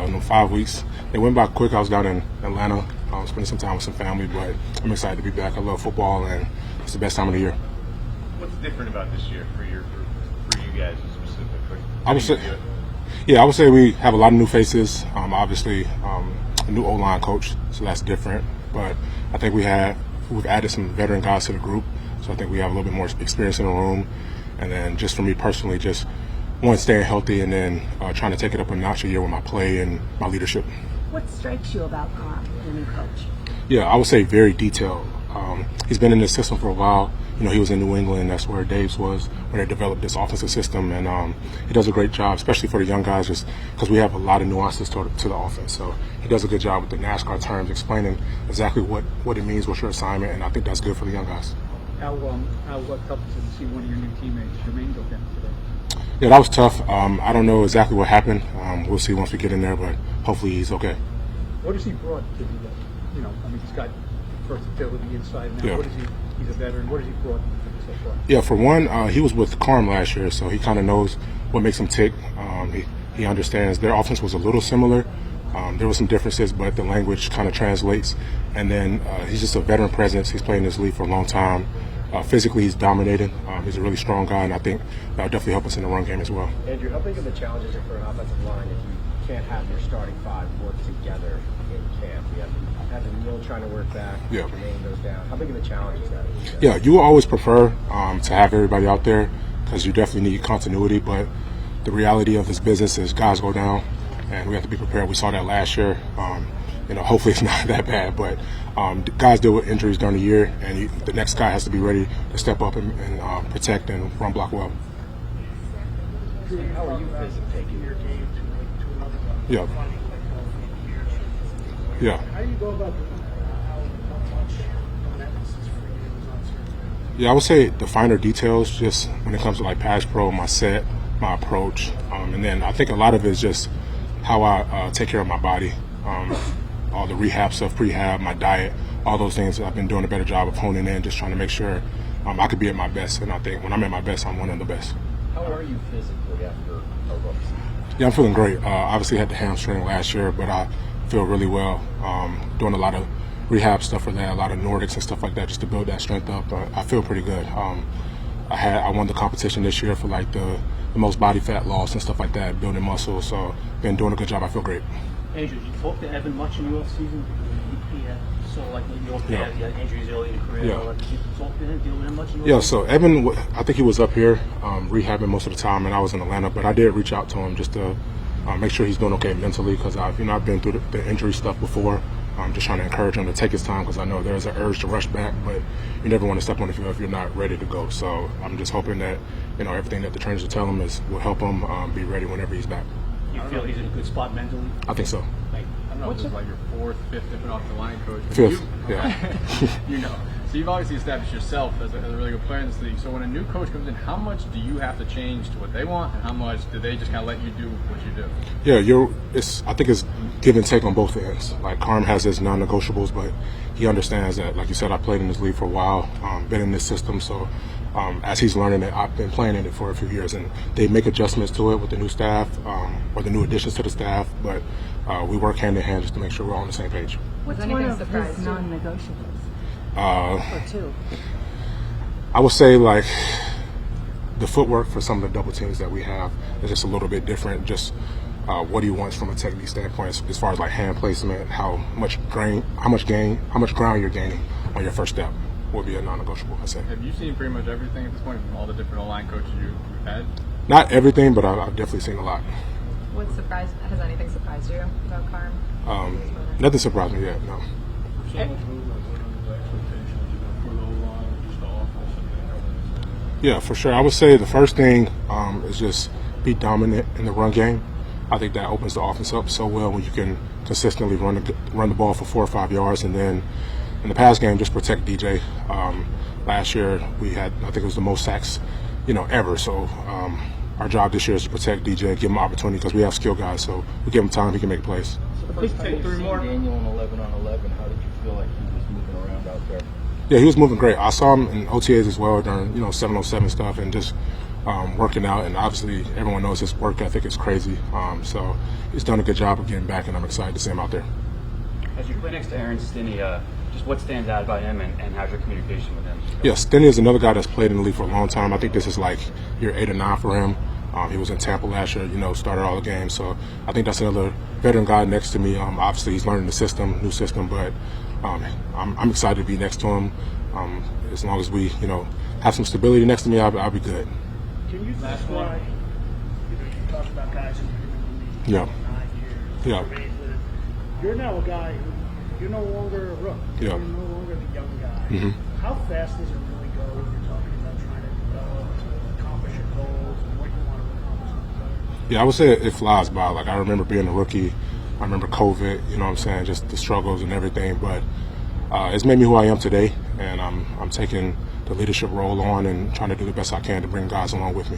in the 5 weeks. It went by quick. I was down in Atlanta, spending some time with some family, but I'm excited to be back. I love football, and it's the best time of the year. What's different about this year for you guys specifically? I would say we have a lot of new faces. Obviously, a new O-line coach, so that's different. But I think we've added some veteran guys to the group, so I think we have a little bit more experience in the room. And then just for me personally, just one, staying healthy, and then trying to take it up a notch a year with my play and my leadership. What strikes you about Carm, the new coach? Yeah, I would say very detailed. He's been in this system for a while. He was in New England. That's where Dave's was, where they developed this offensive system. And he does a great job, especially for the young guys, just because we have a lot of nuances to the offense. So he does a good job with the NASCAR terms, explaining exactly what it means, what's your assignment, and I think that's good for the young guys. How tough is it to see one of your new teammates, Jermaine, go down today? Yeah, that was tough. I don't know exactly what happened. We'll see once we get in there, but hopefully he's okay. What has he brought to you? He's got versatility inside and out. Yeah. He's a veteran. What has he brought so far? Yeah, for one, he was with Carm last year, so he kind of knows what makes him tick. He understands their offense was a little similar. There were some differences, but the language kind of translates. And then he's just a veteran presence. He's played in this league for a long time. Physically, he's dominating. He's a really strong guy, and I think that'll definitely help us in the run game as well. Andrew, how big of a challenge is it for an offensive line if you can't have your starting five work together in camp? You have Neal trying to work back, Jermaine goes down. How big of a challenge is that? Yeah, you will always prefer to have everybody out there because you definitely need continuity, but the reality of this business is guys go down, and we have to be prepared. We saw that last year. Hopefully it's not that bad, but guys deal with injuries during the year, and the next guy has to be ready to step up and protect and run block well. How are you physically taking your game to another level? Yeah. How do you go about how much of an emphasis for you is on certain things? Yeah, I would say the finer details, just when it comes to like pass pro, my set, my approach, and then I think a lot of it is just how I take care of my body. All the rehab stuff, prehab, my diet, all those things. I've been doing a better job of honing in, just trying to make sure I could be at my best. And I think when I'm at my best, I'm one of the best. How are you physically after a rough season? Yeah, I'm feeling great. Obviously had the hamstring last year, but I feel really well. Doing a lot of rehab stuff for that, a lot of Nordics and stuff like that, just to build that strength up. I feel pretty good. I won the competition this year for like the most body fat loss and stuff like that, building muscle. So been doing a good job. I feel great. Andrew, did you talk to Evan much in your off-season? He had he had injuries early in his career. Yeah. Did you talk to him, deal with him much in your so Evan, I think he was up here rehabbing most of the time, and I was in Atlanta. But I did reach out to him just to make sure he's doing okay mentally, because I've been through the injury stuff before. I'm just trying to encourage him to take his time, because I know there's an urge to rush back, but you never want to step on the field if you're not ready to go. So I'm just hoping that everything that the trainers will tell him will help him be ready whenever he's back. You feel he's in a good spot mentally? I think so. I don't know if this is like your fourth, fifth different offensive line coach. Fifth, So you've obviously established yourself as a really good player in this league. So when a new coach comes in, how much do you have to change to what they want, and how much do they just kind of let you do what you do? Yeah, I think it's give and take on both ends. Like Carm has his non-negotiables, but he understands that, like you said, I played in this league for a while, been in this system, so as he's learning it, I've been playing in it for a few years, and they make adjustments to it with the new staff or the new additions to the staff, but we work hand in hand just to make sure we're all on the same page. What's one of his non-negotiables? Or two? I would say like the footwork for some of the double teams that we have is just a little bit different. Just what he wants from a technique standpoint, as far as like hand placement, how much ground you're gaining on your first step would be a non-negotiable, I say. Have you seen pretty much everything at this point from all the different O-line coaches you've had? Not everything, but I've definitely seen a lot. Has anything surprised you about Carm? Nothing surprised me yet, no. Yeah, for sure. I would say the first thing is just be dominant in the run game. I think that opens the offense up so well when you can consistently run the ball for 4 or 5 yards, and then in the pass game, just protect DJ. Last year we had, I think it was the most sacks, ever. So our job this year is to protect DJ, give him opportunity, because we have skill guys. So we give him time, he can make plays. So the first time you seen Daniel in 11 on 11, how did you feel like he was moving around out there? Yeah, he was moving great. I saw him in OTAs as well during 7-on-7 stuff, and just working out, and obviously everyone knows his work ethic is crazy. So he's done a good job of getting back, and I'm excited to see him out there. As you play next to Aaron Stinney, just what stands out about him, and how's your communication with him? Yeah, Stinney is another guy that's played in the league for a long time. I think this is like year 8 or 9 for him. He was in Tampa last year, started all the games. So I think that's another veteran guy next to me. Obviously, he's learning the system, new system, but I'm excited to be next to him. As long as we, have some stability next to me, I'll be good. Can you describe, you talked about guys who've been in the league Yeah. for 9 years. Yeah. Jermaine Eluemunor. You're now a guy who, you're no longer a rookie. Yeah. You're no longer the young guy. Mm-hmm. How fast does it really go when you're talking about trying to develop, to accomplish your goals, and what you want to accomplish on the player? Yeah, I would say it flies by. Like, I remember being a rookie. I remember COVID, just the struggles and everything. But it's made me who I am today, and I'm taking the leadership role on and trying to do the best I can to bring guys along with me.